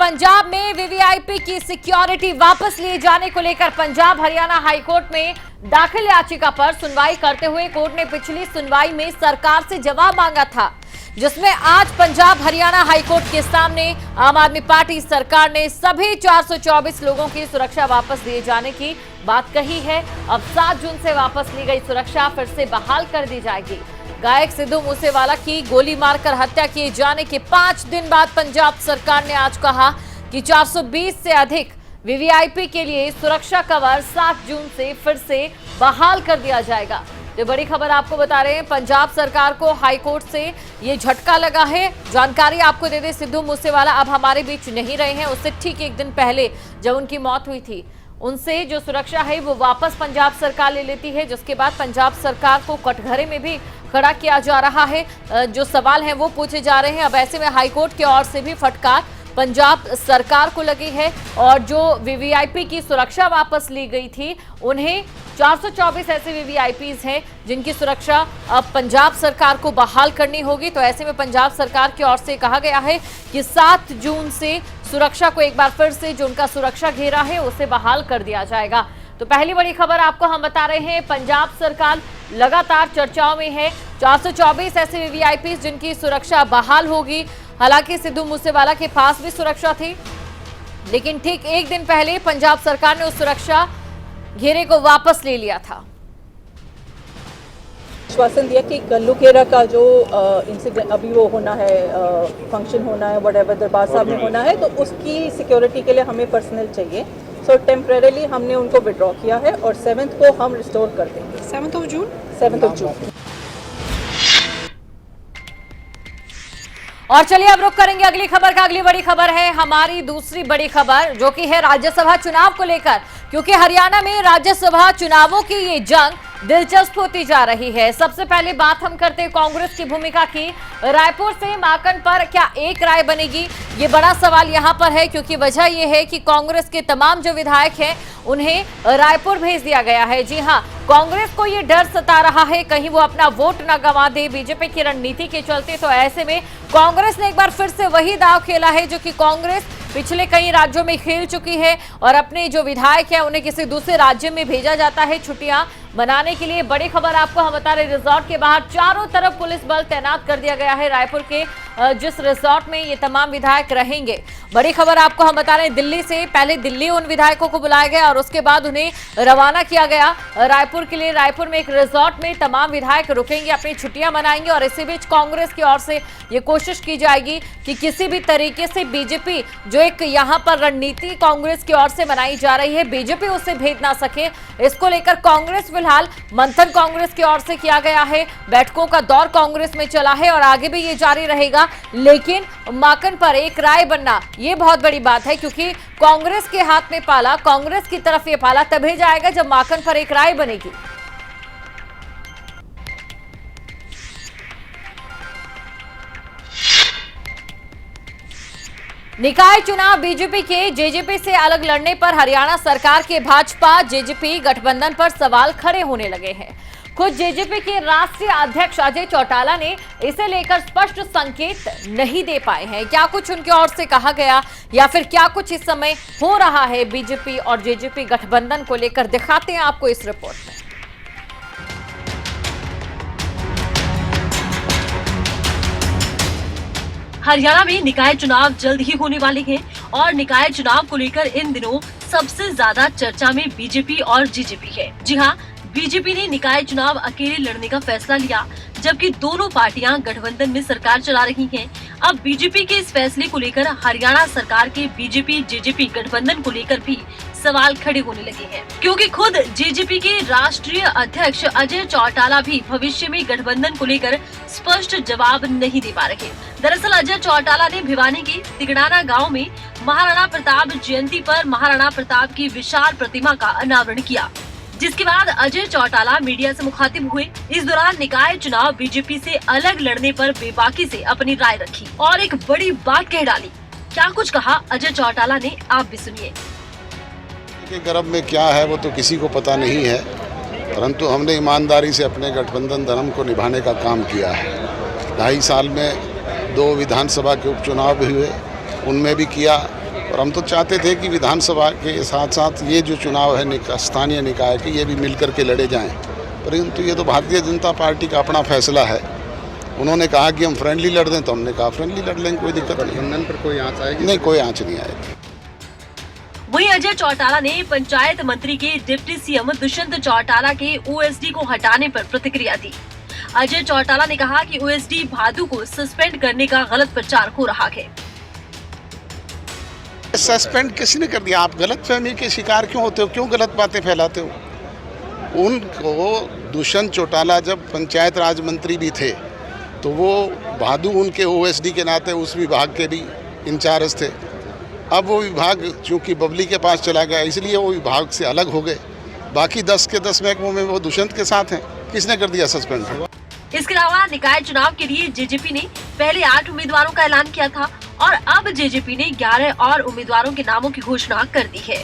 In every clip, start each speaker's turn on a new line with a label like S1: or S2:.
S1: पंजाब में वीवीआईपी की सिक्योरिटी वापस लिए जाने को लेकर पंजाब हरियाणा हाईकोर्ट में दाखिल याचिका पर सुनवाई करते हुए कोर्ट ने पिछली सुनवाई में सरकार से जवाब मांगा था, जिसमें आज पंजाब हरियाणा हाईकोर्ट के सामने आम आदमी पार्टी सरकार ने सभी 424 लोगों की सुरक्षा वापस दिए जाने की बात कही है। अब 7 जून से वापस ली गई सुरक्षा फिर से बहाल कर दी जाएगी। गायक सिद्धू मूसेवाला की गोली मारकर हत्या किए जाने के 5 दिन बाद पंजाब सरकार ने आज कहा कि 420 से अधिक वीवीआईपी के लिए सुरक्षा कवर 7 जून से फिर से बहाल कर दिया जाएगा। तो बड़ी खबर आपको बता रहे हैं, पंजाब सरकार को हाईकोर्ट से ये झटका लगा है। जानकारी आपको दे दे, सिद्धू मूसेवाला अब हमारे बीच नहीं रहे हैं। उससे ठीक एक दिन पहले जब उनकी मौत हुई थी, उनसे जो सुरक्षा है वो वापस पंजाब सरकार ले लेती है, जिसके बाद पंजाब सरकार को कटघरे में भी खड़ा किया जा रहा है। जो सवाल हैं वो पूछे जा रहे हैं। अब ऐसे में हाईकोर्ट की ओर से भी फटकार पंजाब सरकार को लगी है और जो वीवीआईपी की सुरक्षा वापस ली गई थी, उन्हें 424 ऐसे वीवीआईपीज हैं जिनकी सुरक्षा अब पंजाब सरकार को बहाल करनी होगी। तो ऐसे में पंजाब सरकार की ओर से कहा गया है कि 7 जून से सुरक्षा को एक बार फिर से जो उनका सुरक्षा घेरा है उसे बहाल कर दिया जाएगा। तो पहली बड़ी खबर आपको हम बता रहे हैं, पंजाब सरकार लगातार चर्चाओं में है। 424 ऐसे वीवीआईपी जिनकी सुरक्षा बहाल होगी। हालांकि सिद्धू मूसेवाला के पास भी सुरक्षा थी, लेकिन ठीक एक दिन पहले पंजाब सरकार ने उस सुरक्षा घेरे को वापस ले लिया था।
S2: आश्वासन दिया कि गल्लू खेरा का जो इंसिडेंट अभी वो होना है, फंक्शन होना है, व्हाटएवर दरबार साहब में होना है, तो उसकी सिक्योरिटी के लिए हमें पर्सनल चाहिए। सो टेम्परेरीली हमने उनको विड्रॉ किया है और 7th को हम रिस्टोर कर देंगे।
S3: 7th of June।
S1: और चलिए अब रुक करेंगे अगली खबर का। अगली बड़ी खबर है हमारी दूसरी बड़ी खबर, जो कि है राज्यसभा चुनाव को लेकर, क्योंकि हरियाणा में राज्यसभा चुनावों की ये जंग दिलचस्प होती जा रही है। सबसे पहले बात हम करते हैं कांग्रेस की भूमिका की। रायपुर से माकन पर क्या एक राय बनेगी, ये बड़ा सवाल यहाँ पर है, क्योंकि वजह यह है कि कांग्रेस के तमाम जो विधायक हैं उन्हें रायपुर भेज दिया गया है। जी हाँ, कांग्रेस को ये डर सता रहा है कहीं वो अपना वोट न गंवा दे बीजेपी की रणनीति के चलते। तो ऐसे में कांग्रेस ने एक बार फिर से वही दांव खेला है जो कि कांग्रेस पिछले कई राज्यों में खेल चुकी है, और अपने जो विधायक हैं उन्हें किसी दूसरे राज्य में भेजा जाता है छुट्टियां मनाने के लिए। बड़ी खबर आपको हम बता रहे, रिजॉर्ट के बाहर चारों तरफ पुलिस बल तैनात कर दिया गया है। रायपुर के जिस रिजॉर्ट में ये तमाम विधायक रहेंगे। बड़ी खबर आपको हम बता रहे हैं, दिल्ली से पहले दिल्ली उन विधायकों को बुलाया गया और उसके बाद उन्हें रवाना किया गया रायपुर के लिए। रायपुर में एक रिजॉर्ट में तमाम विधायक रुकेंगे, अपनी छुट्टियां मनाएंगे, और इसी बीच कांग्रेस की ओर से ये कोशिश की जाएगी कि किसी भी तरीके से बीजेपी जो एक यहाँ पर रणनीति कांग्रेस की ओर से बनाई जा रही है, बीजेपी उसे भेज ना सके। इसको लेकर कांग्रेस फिलहाल मंथन कांग्रेस की ओर से किया गया है। बैठकों का दौर कांग्रेस में चला है और आगे भी ये जारी रहेगा। लेकिन माकन पर एक राय बनना ये बहुत बड़ी बात है, क्योंकि कांग्रेस के हाथ में पाला, कांग्रेस की तरफ ये पाला तभी जाएगा जब माकन पर एक राय बनेगी। निकाय चुनाव बीजेपी के जेजेपी से अलग लड़ने पर हरियाणा सरकार के भाजपा जेजेपी गठबंधन पर सवाल खड़े होने लगे हैं। खुद जेजेपी के राष्ट्रीय अध्यक्ष अजय चौटाला ने इसे लेकर स्पष्ट संकेत नहीं दे पाए हैं। क्या कुछ उनकी ओर से कहा गया या फिर क्या कुछ इस समय हो रहा है बीजेपी और जेजेपी गठबंधन को लेकर, दिखाते हैं आपको इस रिपोर्ट में।
S4: हरियाणा में निकाय चुनाव जल्द ही होने वाले हैं और निकाय चुनाव को लेकर इन दिनों सबसे ज्यादा चर्चा में बीजेपी और जेजेपी है। जी हाँ, बीजेपी ने निकाय चुनाव अकेले लड़ने का फैसला लिया, जबकि दोनों पार्टियां गठबंधन में सरकार चला रही हैं। अब बीजेपी के इस फैसले को लेकर हरियाणा सरकार के बीजेपी जेजेपी गठबंधन को लेकर भी सवाल खड़े होने लगे हैं, क्योंकि खुद जेजेपी के राष्ट्रीय अध्यक्ष अजय चौटाला भी भविष्य में गठबंधन को लेकर स्पष्ट जवाब नहीं दे पा रहे। दरअसल अजय चौटाला ने भिवानी के तिगड़ाना गांव में महाराणा प्रताप जयंती पर महाराणा प्रताप की विशाल प्रतिमा का अनावरण किया, जिसके बाद अजय चौटाला मीडिया से मुखातिब हुए। इस दौरान निकाय चुनाव बीजेपी से अलग लड़ने पर बेबाकी से अपनी राय रखी और एक बड़ी बात कह डाली। क्या कुछ कहा अजय चौटाला ने, आप भी सुनिए।
S5: के गर्भ में क्या है वो तो किसी को पता नहीं है, परंतु हमने ईमानदारी से अपने गठबंधन धर्म को निभाने का काम किया है। 2.5 साल में 2 विधानसभा के उपचुनाव भी हुए, उनमें भी किया और हम तो चाहते थे कि विधानसभा के साथ साथ ये जो चुनाव है स्थानीय निकाय के, ये भी मिल करके लड़े जाएं, परंतु ये तो भारतीय जनता पार्टी का अपना फैसला है। उन्होंने कहा कि हम फ्रेंडली लड़ दें, तो हमने कहा फ्रेंडली लड़ लेंगे, कोई दिक्कत नहीं।
S3: गठबंधन पर कोई आंच आएगी?
S5: नहीं, कोई आंच नहीं आएगी।
S4: वहीं अजय चौटाला ने पंचायत मंत्री के डिप्टी सीएम दुष्यंत चौटाला के ओएसडी को हटाने पर प्रतिक्रिया दी। अजय चौटाला ने कहा कि ओएसडी भादु को सस्पेंड करने का गलत प्रचार हो रहा है।
S5: सस्पेंड किसने कर दिया? आप गलतफहमी के शिकार क्यों होते हो? क्यों गलत बातें फैलाते हो? उनको दुष्यंत चौटाला जब पंचायत राज मंत्री भी थे तो वो भादु उनके ओएसडी के नाते उस विभाग के भी इंचार्ज थे। अब वो विभाग चूंकि बबली के पास चला गया, इसलिए वो विभाग से अलग हो गए। बाकी 10 के 10 महकमों में वो दुष्यंत के साथ हैं। किसने कर दिया सस्पेंड?
S4: इसके अलावा निकाय चुनाव के लिए जेजेपी ने पहले 8 उम्मीदवारों का ऐलान किया था और अब जेजेपी ने 11 और उम्मीदवारों के नामों की घोषणा कर दी है।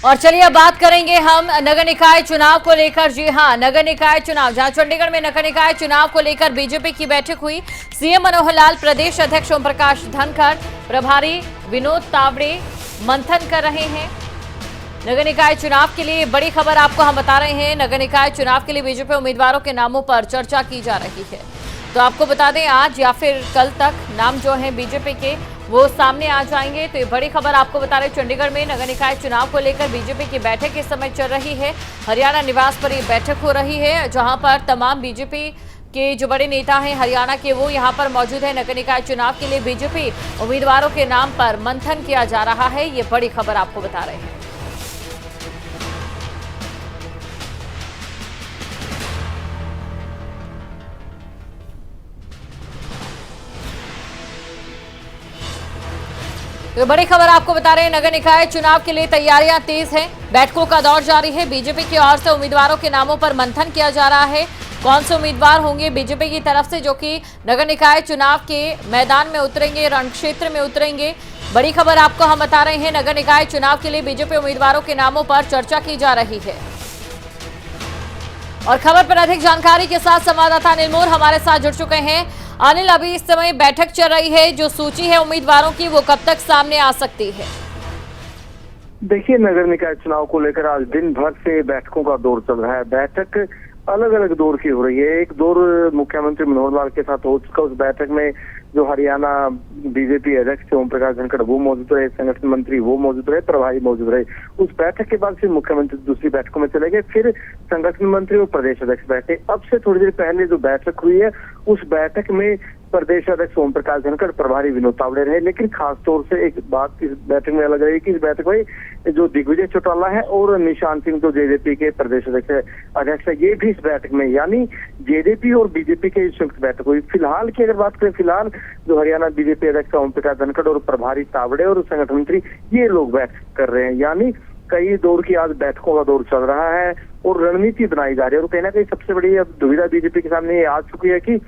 S1: और चलिए अब बात करेंगे हम नगर निकाय चुनाव को लेकर। जी हां, नगर निकाय चुनाव, जहां चंडीगढ़ में नगर निकाय चुनाव को लेकर बीजेपी की बैठक हुई। सीएम मनोहर लाल, प्रदेश अध्यक्ष ओम प्रकाश धनखड़, प्रभारी विनोद तावड़े मंथन कर रहे हैं। नगर निकाय चुनाव के लिए बड़ी खबर आपको हम बता रहे हैं। नगर निकाय चुनाव के लिए बीजेपी उम्मीदवारों के नामों पर चर्चा की जा रही है। तो आपको बता दें, आज या फिर कल तक नाम जो है बीजेपी के वो सामने आ जाएंगे। तो ये बड़ी खबर आपको बता रहे, चंडीगढ़ में नगर निकाय चुनाव को लेकर बीजेपी की बैठक इस समय चल रही है। हरियाणा निवास पर ये बैठक हो रही है, जहां पर तमाम बीजेपी के जो बड़े नेता हैं हरियाणा के, वो यहां पर मौजूद है। नगर निकाय चुनाव के लिए बीजेपी उम्मीदवारों के नाम पर मंथन किया जा रहा है। ये बड़ी खबर आपको बता रहे हैं। तो बड़ी खबर आपको बता रहे हैं, नगर निकाय चुनाव के लिए तैयारियां तेज हैं। बैठकों का दौर जारी है। बीजेपी की ओर से उम्मीदवारों के नामों पर मंथन किया जा रहा है। कौन से उम्मीदवार होंगे बीजेपी की तरफ से जो कि नगर निकाय चुनाव के मैदान में उतरेंगे, रण क्षेत्र में उतरेंगे। बड़ी खबर आपको हम बता रहे हैं, नगर निकाय चुनाव के लिए बीजेपी उम्मीदवारों के नामों पर चर्चा की जा रही है। और खबर पर अधिक जानकारी के साथ संवाददाता अनिल मोर हमारे साथ जुड़ चुके हैं। अनिल, अभी इस समय बैठक चल रही है, जो सूची है उम्मीदवारों की वो कब तक सामने आ सकती है?
S6: देखिए, नगर निकाय चुनाव को लेकर आज दिन भर से बैठकों का दौर चल रहा है। बैठक अलग अलग दौर की हो रही है। एक दौर मुख्यमंत्री मनोहर लाल के साथ हो चुका। उस बैठक में जो हरियाणा बीजेपी अध्यक्ष ओम प्रकाश धनखड़ वो मौजूद रहे, संगठन मंत्री वो मौजूद रहे, प्रभारी मौजूद रहे। उस बैठक के बाद फिर मुख्यमंत्री दूसरी बैठकों में चले गए, फिर संगठन मंत्री और प्रदेश अध्यक्ष बैठे। अब से थोड़ी देर पहले जो बैठक हुई है, उस बैठक में प्रदेश अध्यक्ष ओम प्रकाश धनखड़, प्रभारी विनोद तावड़े रहे। लेकिन खास तौर से एक बात इस बैठक में अलग रही कि इस बैठक में जो दिग्विजय चौटाला है और निशान सिंह जो जेजेपी के प्रदेश अध्यक्ष है, ये भी इस बैठक में, यानी जेजेपी और बीजेपी के संयुक्त बैठक हुई। फिलहाल की अगर बात करें, फिलहाल जो हरियाणा बीजेपी अध्यक्ष ओम प्रकाश धनखड़ और प्रभारी तावड़े और संगठन मंत्री ये लोग बैठक कर रहे हैं। यानी कई दौर की आज बैठकों का दौर चल रहा है और रणनीति बनाई जा रही है। और कहीं ना कहीं सबसे बड़ी अब दुविधा बीजेपी के सामने ये आ चुकी है कि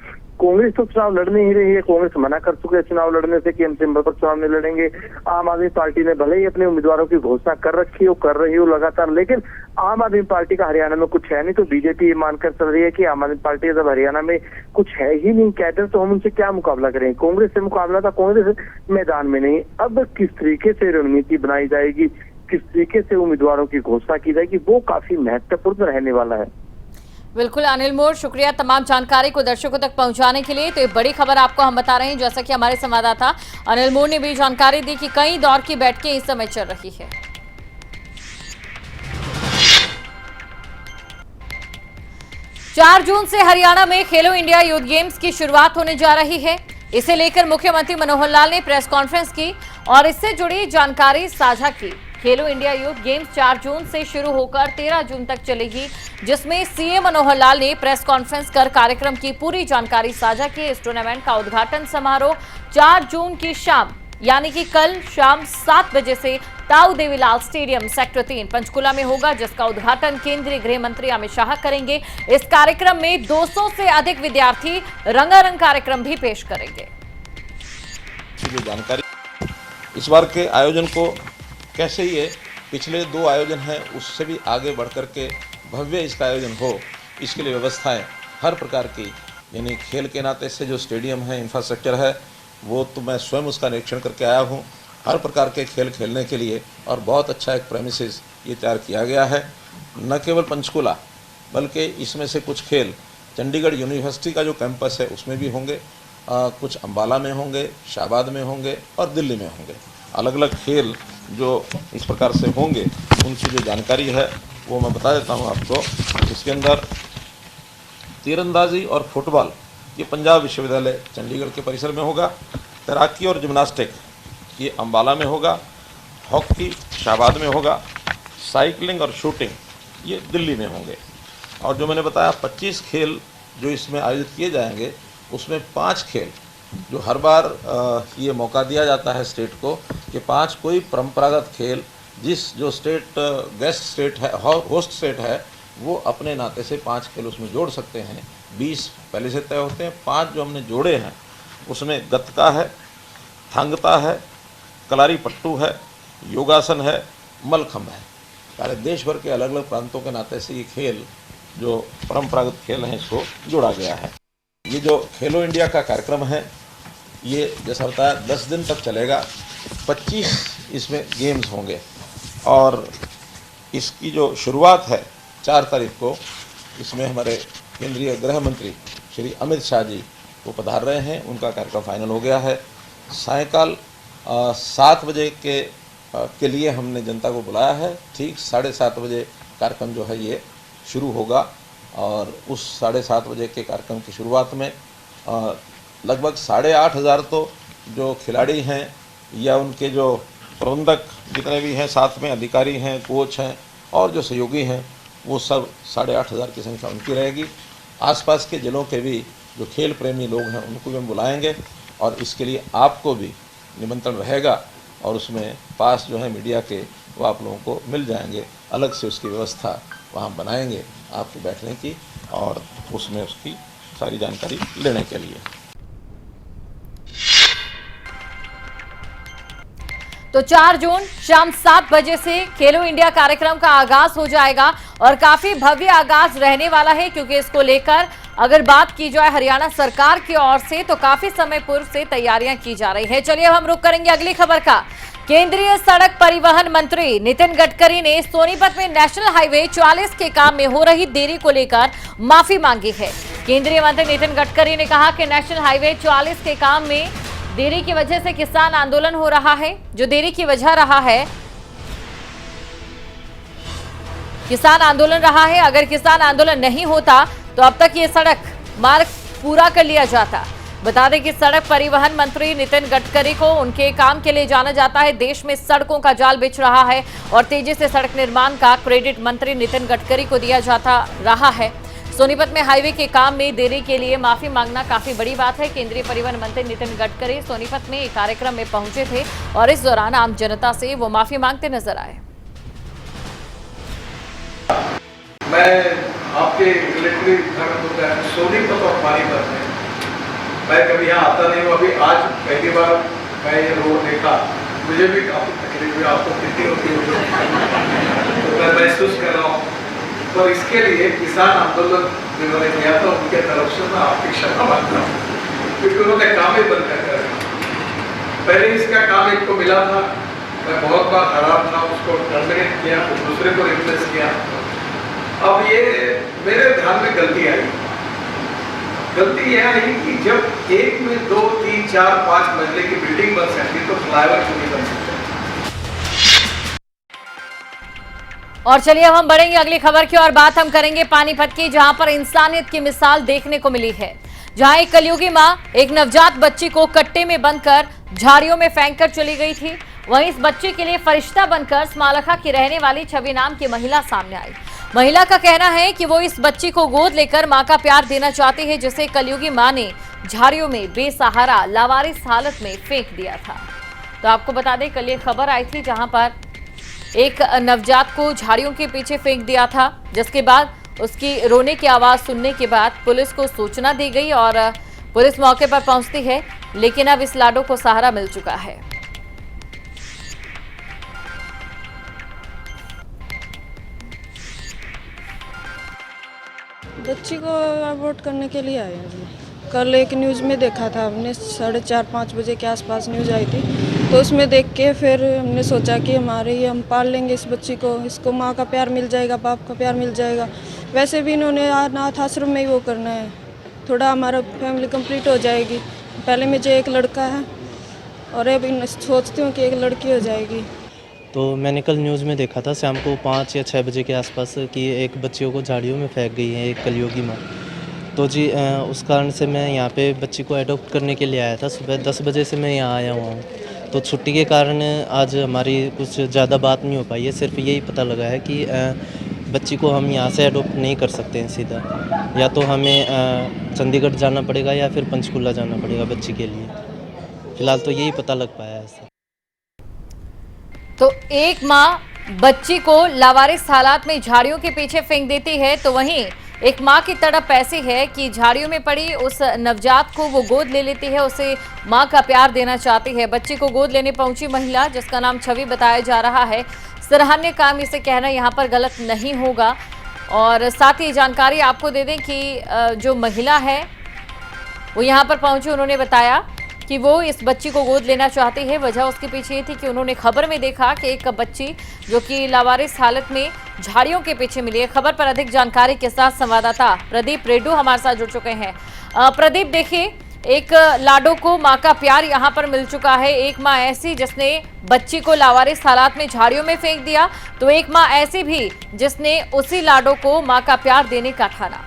S6: कांग्रेस तो चुनाव लड़ नहीं रही है। कांग्रेस मना कर चुके हैं चुनाव लड़ने से कि हम सिंबल पर चुनाव नहीं लड़ेंगे। आम आदमी पार्टी ने भले ही अपने उम्मीदवारों की घोषणा कर रखी हो, कर रही हो लगातार, लेकिन आम आदमी पार्टी का हरियाणा में कुछ है नहीं। तो बीजेपी ये मानकर चल रही है कि आम आदमी पार्टी जब हरियाणा में कुछ है ही नहीं कैडर, तो हम उनसे क्या मुकाबला करेंगे। कांग्रेस से मुकाबला था, कांग्रेस मैदान में नहीं। अब किस तरीके से रणनीति बनाई जाएगी, किस तरीके से उम्मीदवारों की घोषणा की जाएगी, वो काफी महत्वपूर्ण रहने वाला है।
S1: बिल्कुल अनिल मोर, शुक्रिया तमाम जानकारी को दर्शकों तक पहुंचाने के लिए। तो ये बड़ी खबर आपको हम बता रहे हैं, जैसा कि हमारे संवाददाता अनिल मोर ने भी जानकारी दी कि कई दौर की बैठकें इस समय चल रही है। 4 जून से हरियाणा में खेलो इंडिया यूथ गेम्स की शुरुआत होने जा रही है। इसे लेकर मुख्यमंत्री मनोहर लाल ने प्रेस कॉन्फ्रेंस की और इससे जुड़ी जानकारी साझा की। खेलो इंडिया यूथ गेम्स 4 जून से शुरू होकर 13 जून तक चलेगी, जिसमें सीएम मनोहर लाल ने प्रेस कॉन्फ्रेंस कर कार्यक्रम की पूरी जानकारी साझा की। इस टूर्नामेंट का उद्घाटन समारोह 4 जून की शाम, यानी कि कल शाम 7 बजे से ताऊ देवीलाल स्टेडियम सेक्टर 3 पंचकुला में होगा, जिसका उद्घाटन केंद्रीय गृह मंत्री अमित शाह करेंगे। इस कार्यक्रम में 200 से अधिक विद्यार्थी रंगारंग कार्यक्रम भी पेश करेंगे।
S7: जो जानकारी इस बार के आयोजन को कैसे ये पिछले 2 आयोजन हैं उससे भी आगे बढ़ कर के भव्य इसका आयोजन हो, इसके लिए व्यवस्थाएं हर प्रकार की, यानी खेल के नाते से जो स्टेडियम है, इंफ्रास्ट्रक्चर है, वो तो मैं स्वयं उसका निरीक्षण करके आया हूँ। हर प्रकार के खेल खेलने के लिए और बहुत अच्छा एक प्रेमिसेस ये तैयार किया गया है। न केवल पंचकुला बल्कि इसमें से कुछ खेल चंडीगढ़ यूनिवर्सिटी का जो कैंपस है उसमें भी होंगे, कुछ अंबाला में होंगे, शाहबाद में होंगे और दिल्ली में होंगे। अलग अलग खेल जो इस प्रकार से होंगे उनकी जो जानकारी है वो मैं बता देता हूँ आपको। इसके अंदर तीरंदाजी और फुटबॉल ये पंजाब विश्वविद्यालय चंडीगढ़ के परिसर में होगा। तैराकी और जिम्नास्टिक ये अंबाला में होगा। हॉकी शाहबाद में होगा। साइकिलिंग और शूटिंग ये दिल्ली में होंगे। और जो मैंने बताया 25 खेल जो इसमें आयोजित किए जाएंगे उसमें 5 खेल जो हर बार ये मौका दिया जाता है स्टेट को कि 5 कोई परंपरागत खेल जिस जो स्टेट गेस्ट स्टेट है, होस्ट स्टेट है, वो अपने नाते से 5 खेल उसमें जोड़ सकते हैं। 20 पहले से तय होते हैं। 5 जो हमने जोड़े हैं उसमें गतका है, थांगता है, कलारी पट्टू है, योगासन है, मलखम्ब है। सारे देश भर के अलग अलग प्रांतों के नाते से ये खेल जो परंपरागत खेल हैं इसको जोड़ा गया है। ये जो खेलो इंडिया का कार्यक्रम है ये जैसा बताया 10 दिन तक चलेगा। 25 इसमें गेम्स होंगे और इसकी जो शुरुआत है 4 तारीख को, इसमें हमारे केंद्रीय गृह मंत्री श्री अमित शाह जी वो पधार रहे हैं। उनका कार्यक्रम फाइनल हो गया है। सायंकाल 7 बजे के लिए हमने जनता को बुलाया है। ठीक 7:30 बजे कार्यक्रम जो है ये शुरू होगा और उस 7:30 बजे के कार्यक्रम की शुरुआत में लगभग 8,500 तो जो खिलाड़ी हैं या उनके जो प्रबंधक जितने भी हैं, साथ में अधिकारी हैं, कोच हैं और जो सहयोगी हैं, वो सब 8,500 की संख्या उनकी रहेगी। आसपास के जिलों के भी जो खेल प्रेमी लोग हैं उनको भी हम बुलाएंगे और इसके लिए आपको भी निमंत्रण रहेगा और उसमें पास जो है मीडिया के वो आप लोगों को मिल जाएंगे। अलग से उसकी व्यवस्था वहाँ बनाएंगे आपके बैठने की और उसमें उसकी सारी जानकारी लेने के लिए।
S1: तो 4 जून शाम 7 बजे से खेलो इंडिया कार्यक्रम का आगाज हो जाएगा और काफी भव्य आगाज रहने वाला है, क्योंकि इसको लेकर अगर बात की जाए हरियाणा सरकार की ओर से तो काफी समय पूर्व से तैयारियां की जा रही है। चलिए अब हम रुक करेंगे अगली खबर का। केंद्रीय सड़क परिवहन मंत्री नितिन गडकरी ने सोनीपत में नेशनल हाईवे 44 के काम में हो रही देरी को लेकर माफी मांगी है। केंद्रीय मंत्री नितिन गडकरी ने कहा कि नेशनल हाईवे 44 के काम में देरी की वजह से किसान आंदोलन हो रहा है। जो देरी की वजह रहा है, किसान आंदोलन रहा है। अगर किसान आंदोलन नहीं होता तो अब तक ये सड़क मार्ग पूरा कर लिया जाता। बता दें कि सड़क परिवहन मंत्री नितिन गडकरी को उनके काम के लिए जाना जाता है। देश में सड़कों का जाल बिछ रहा है और तेजी से सड़क निर्माण का क्रेडिट मंत्री नितिन गडकरी को दिया जाता रहा है। सोनीपत में हाईवे के काम में देरी के लिए माफी मांगना काफी बड़ी बात है। केंद्रीय परिवहन मंत्री नितिन गडकरी सोनीपत में एक कार्यक्रम में पहुंचे थे और इस दौरान आम जनता से वो माफी मांगते नजर आए।
S3: मैं आपके रिलेटिव घर में सोनीपत और पानीपत में मैं कभी यहाँ आता नहीं हूँ। अभी आज पहली बार मैं ये रोड देखा, मुझे भी काफ़ी तकलीफ हुई। आपको कितनी होती है तो मैं महसूस कर रहा हूँ। और इसके लिए किसान आंदोलन जिन्होंने किया था उनके तरफ से मैं आपकी क्षमा मांगता हूँ, क्योंकि उन्होंने काम ही बंद कर दिया। पहले इसका काम एक को मिला था, मैं बहुत बार खराब था, उसको टर्मिनेट किया, फिर दूसरे को रिप्लेस किया। अब ये मेरे ध्यान में गलती आई। गलती यह आई कि जब एक में 2, 3, 4, 5 मंजिले की बिल्डिंग बन सकती तो फ्लाईओवर क्यों नहीं बन सकते।
S1: और चलिए अब हम बढ़ेंगे अगली खबर की और बात हम करेंगे पानीपत की, जहां पर इंसानियत की मिसाल देखने को मिली है। जहां एक कलयुगी मां एक नवजात बच्ची को कट्टे में बंधकर झाड़ियों में फेंककर चली गई थी। वहीं इस बच्चे के लिए फरिश्ता बनकर स्मालखा की रहने वाली छवि नाम की महिला सामने आई। महिला का कहना है कि वो इस बच्ची को गोद लेकर मां का प्यार देना चाहती है, जिसे कलयुगी मां ने झाड़ियों में बेसहारा लावारिस हालत में फेंक दिया था। तो आपको बता दें कल ये खबर आई थी जहां पर एक नवजात को झाड़ियों के पीछे फेंक दिया था, जिसके बाद उसकी रोने की आवाज सुनने के बाद पुलिस को सूचना दी गई और पुलिस मौके पर पहुंचती है, लेकिन अब इस लाडो को सहारा मिल चुका है।
S8: बच्ची को अबॉर्ट करने के लिए आए हैं जी। कल एक न्यूज़ में देखा था हमने 4:30-5 बजे के आसपास न्यूज़ आई थी, तो उसमें देख के फिर हमने सोचा कि हमारे ये हम पाल लेंगे इस बच्ची को, इसको माँ का प्यार मिल जाएगा, बाप का प्यार मिल जाएगा। वैसे भी इन्होंने अनाथ आश्रम में ही वो करना है, थोड़ा हमारा फैमिली कंप्लीट हो जाएगी। पहले मुझे एक लड़का है और अब सोचती हूँ कि एक लड़की हो जाएगी।
S9: तो मैंने कल न्यूज़ में देखा था शाम को 5 या 6 बजे के आसपास कि एक बच्चियों को झाड़ियों में फेंक गई है एक कलयुगी माँ। तो जी उस कारण से मैं यहाँ पे बच्ची को अडॉप्ट करने के लिए आया था। सुबह 10 बजे से मैं यहाँ आया हुआ हूँ। तो छुट्टी के कारण आज हमारी कुछ ज़्यादा बात नहीं हो पाई है। सिर्फ यही पता लगा है कि बच्ची को हम यहाँ से अडॉप्ट नहीं कर सकते हैं सीधा, या तो हमें चंडीगढ़ जाना पड़ेगा या फिर पंचकुला जाना पड़ेगा बच्ची के लिए। फ़िलहाल तो यही पता लग पाया है सर।
S1: तो एक माँ बच्ची को लावारिस हालात में झाड़ियों के पीछे फेंक देती है, तो वहीं एक माँ की तड़प ऐसी है कि झाड़ियों में पड़ी उस नवजात को वो गोद ले लेती है, उसे माँ का प्यार देना चाहती है। बच्ची को गोद लेने पहुंची महिला, जिसका नाम छवि बताया जा रहा है, सराहनीय काम इसे कहना यहाँ पर गलत नहीं होगा। और साथ ही जानकारी आपको दे दें कि जो महिला है वो यहाँ पर पहुंची, उन्होंने बताया कि वो इस बच्ची को गोद लेना चाहती है। वजह उसके पीछे ये थी कि उन्होंने खबर में देखा कि एक बच्ची जो कि लावारिस हालत में झाड़ियों के पीछे मिली है। खबर पर अधिक जानकारी के साथ संवाददाता प्रदीप रेड्डू हमारे साथ जुड़ चुके हैं। प्रदीप, देखिए, एक लाडो को माँ का प्यार यहाँ पर मिल चुका है। एक माँ ऐसी जिसने बच्ची को लावारिस हालात में झाड़ियों में फेंक दिया, तो एक माँ ऐसी भी जिसने उसी लाडो को माँ का प्यार देने का ठाना।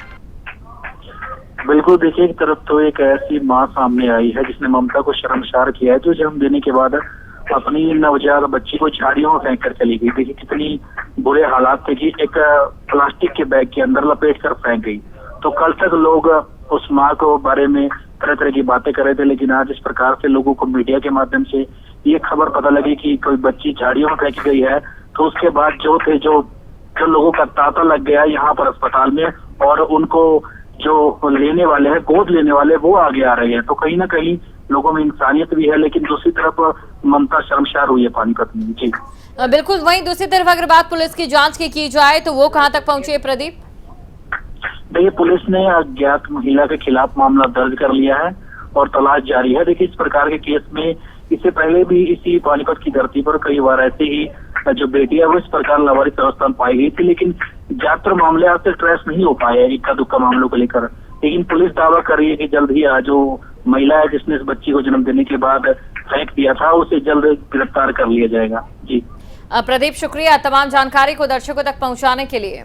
S6: बिल्कुल, देखिए, एक तरफ तो एक ऐसी माँ सामने आई है जिसने ममता को शर्मसार किया है, जो जन्म देने के बाद अपनी नवजात बच्ची को झाड़ियों में फेंक कर चली गई। देखिए कितनी बुरे हालात थे कि एक प्लास्टिक के बैग के अंदर लपेट कर फेंक गई। तो कल तक लोग उस माँ को बारे में तरह तरह की बातें कर रहे थे, लेकिन आज इस प्रकार से लोगों को मीडिया के माध्यम से ये खबर पता लगी कि कोई बच्ची झाड़ियों में फेंकी गई है, तो उसके बाद जो लोगों का तांता लग गया यहाँ पर अस्पताल में, और उनको जो लेने वाले हैं, गोद लेने वाले, वो आगे आ रहे हैं। तो कहीं ना कहीं लोगों में इंसानियत भी है, लेकिन दूसरी तरफ ममता शर्मसार हुई है पानीपत में। जी
S1: बिल्कुल। वहीं दूसरी तरफ अगर बात पुलिस की जांच की जाए तो वो कहां तक पहुंची है प्रदीप?
S6: देखिए, पुलिस ने अज्ञात महिला के खिलाफ मामला दर्ज कर लिया है और तलाश जारी है। देखिए, इस प्रकार के केस में इससे पहले भी इसी पानीपत की धरती पर कई बार ऐसे ही जो बेटी है वो इस प्रकार लावारिस अवस्था में पाई गई थी, लेकिन ज्यादातर मामले आज तक ट्रेस नहीं हो पाए हैं इक्का दुक्का मामलों को लेकर। लेकिन पुलिस दावा कर रही है कि जल्द ही जो महिला है जिसने इस बच्ची को जन्म देने के बाद फेंक दिया था, उसे जल्द गिरफ्तार कर लिया जाएगा। जी
S1: प्रदीप, शुक्रिया तमाम जानकारी को दर्शकों तक पहुंचाने के लिए।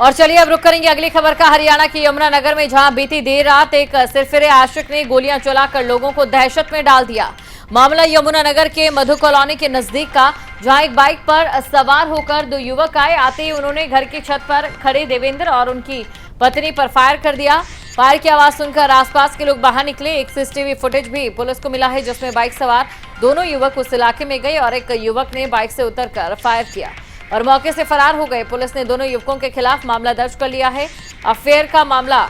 S1: और चलिए अब रुक करेंगे अगली खबर का, हरियाणा के यमुनानगर में, जहां बीती देर रात एक सिरफिरे आशिक ने गोलियां चलाकर लोगों को दहशत में डाल दिया। मामला यमुनानगर के मधु कॉलोनी के नजदीक का, जहां एक बाइक पर सवार होकर दो युवक आए। आते ही उन्होंने घर की छत पर खड़े देवेंद्र और उनकी पत्नी पर फायर कर दिया। फायर की आवाज सुनकर आसपास के लोग बाहर निकले। एक सीसीटीवी फुटेज भी पुलिस को मिला है, जिसमें बाइक सवार दोनों युवक उस इलाके में गए और एक युवक ने बाइक से उतरकर फायर किया और मौके से फरार हो गए। पुलिस ने दोनों युवकों के खिलाफ मामला दर्ज कर लिया है। अफेयर का मामला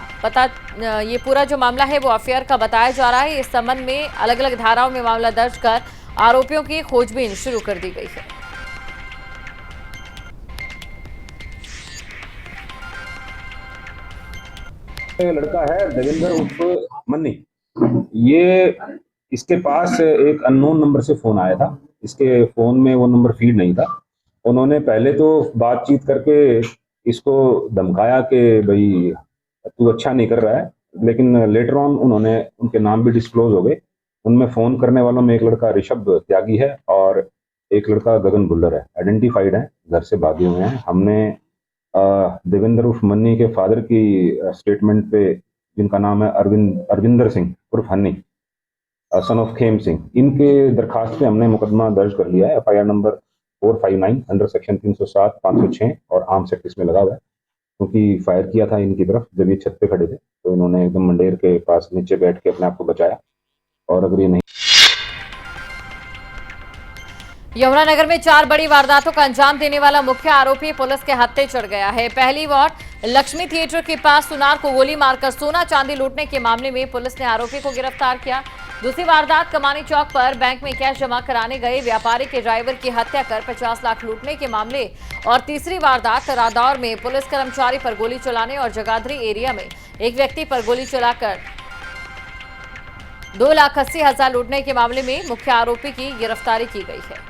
S1: ये पूरा जो मामला है वो अफेयर का बताया जा रहा है। इस संबंध में अलग अलग धाराओं में मामला दर्ज कर आरोपियों की खोजबीन शुरू कर दी गई है।
S10: लड़का है देवेंद्र उर्फ मन्नी, ये इसके पास एक अननोन नंबर से फोन आया था। इसके फोन में वो नंबर फीड नहीं था। उन्होंने पहले तो बातचीत करके इसको धमकाया कि भाई तू अच्छा नहीं कर रहा है, लेकिन लेटर ऑन उन्होंने उनके नाम भी डिस्क्लोज हो गए। उनमें फ़ोन करने वालों में एक लड़का ऋषभ त्यागी है और एक लड़का गगन बुल्लर है, आइडेंटिफाइड है, घर से भागे हुए हैं। हमने देवेंद्र उर्फ मन्नी के फादर की स्टेटमेंट पे, जिनका नाम है अरविंदर सिंह उर्फ हन्नी, सन ऑफ खेम सिंह, इनके दरखास्त पे हमने मुकदमा दर्ज कर लिया है। FIR नंबर 459 अंडर सेक्शन 307, 506 और आर्म्स एक्ट इसमें लगा हुआ है, क्योंकि फायर किया था इनकी तरफ जब ये छत पे खड़े थे, तो इन्होंने एकदम मंडेर के पास नीचे बैठ के अपने आप को बचाया। और अगर ये नहीं
S1: यमुनानगर में 4 बड़ी वारदातों का अंजाम देने वाला मुख्य आरोपी पुलिस के हत्थे चढ़ गया है। पहली वार्ड लक्ष्मी थिएटर के पास सुनार को गोली मारकर सोना चांदी लूटने के मामले में पुलिस ने आरोपी को गिरफ्तार किया। दूसरी वारदात कमानी चौक पर बैंक में कैश जमा कराने गए व्यापारी के ड्राइवर की हत्या कर 50 लाख लूटने के मामले। और तीसरी वारदात रादौर में पुलिस कर्मचारी पर गोली चलाने और जगाधरी एरिया में एक व्यक्ति पर गोली चलाकर 2,80,000 लूटने के मामले में मुख्य आरोपी की गिरफ्तारी की गई है।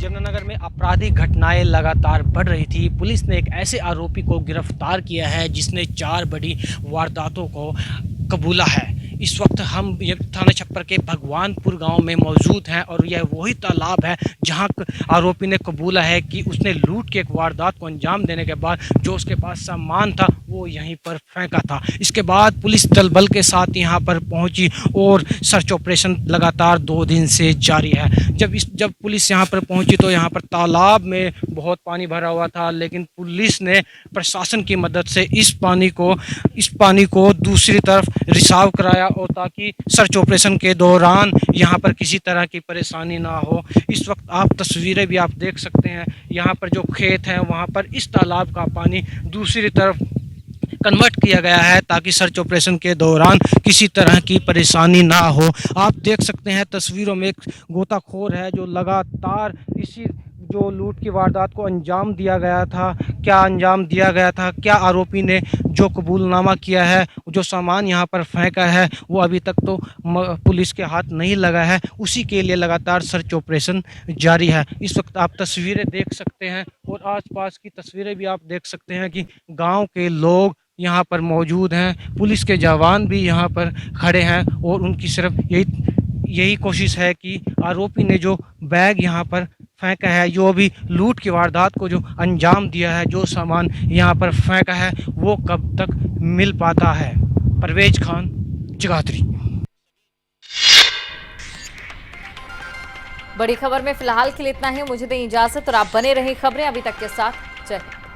S11: यमुनानगर में आपराधिक घटनाएं लगातार बढ़ रही थी। पुलिस ने एक ऐसे आरोपी को गिरफ्तार किया है जिसने 4 बड़ी वारदातों को कबूला है। इस वक्त हम थाना छप्पर के भगवानपुर गांव में मौजूद हैं और यह वही तालाब है जहां आरोपी ने कबूला है कि उसने लूट के एक वारदात को अंजाम देने के बाद जो उसके पास सामान था वो यहीं पर फेंका था। इसके बाद पुलिस दल बल के साथ यहां पर पहुंची और सर्च ऑपरेशन लगातार 2 दिन से जारी है। जब पुलिस यहां पर पहुंची तो यहां पर तालाब में बहुत पानी भरा हुआ था, लेकिन पुलिस ने प्रशासन की मदद से इस पानी को दूसरी तरफ रिसाव कराया और ताकि सर्च ऑपरेशन के दौरान यहाँ पर किसी तरह की परेशानी ना हो। इस वक्त आप तस्वीरें भी आप देख सकते हैं, यहाँ पर जो खेत हैं वहाँ पर इस तालाब का पानी दूसरी तरफ कन्वर्ट किया गया है ताकि सर्च ऑपरेशन के दौरान किसी तरह की परेशानी ना हो। आप देख सकते हैं तस्वीरों में एक गोताखोर है जो लगातार इसी जो लूट की वारदात को अंजाम दिया गया था, क्या अंजाम दिया गया था, क्या आरोपी ने जो कबूलनामा किया है, जो सामान यहाँ पर फेंका है वो अभी तक तो पुलिस के हाथ नहीं लगा है। उसी के लिए लगातार सर्च ऑपरेशन जारी है। इस वक्त आप तस्वीरें देख सकते हैं और आसपास की तस्वीरें भी आप देख सकते हैं कि गांव के लोग यहाँ पर मौजूद हैं, पुलिस के जवान भी यहाँ पर खड़े हैं और उनकी सिर्फ यही कोशिश है कि आरोपी ने जो बैग यहाँ पर फेंका है, जो अभी लूट की वारदात को जो अंजाम दिया है, जो सामान यहाँ पर फेंका है वो कब तक मिल पाता है। परवेज खान, जगाधरी।
S1: बड़ी खबर में फिलहाल के लिए इतना ही। मुझे दें इजाजत और आप बने रहें खबरें अभी तक के साथ। जय हिंद।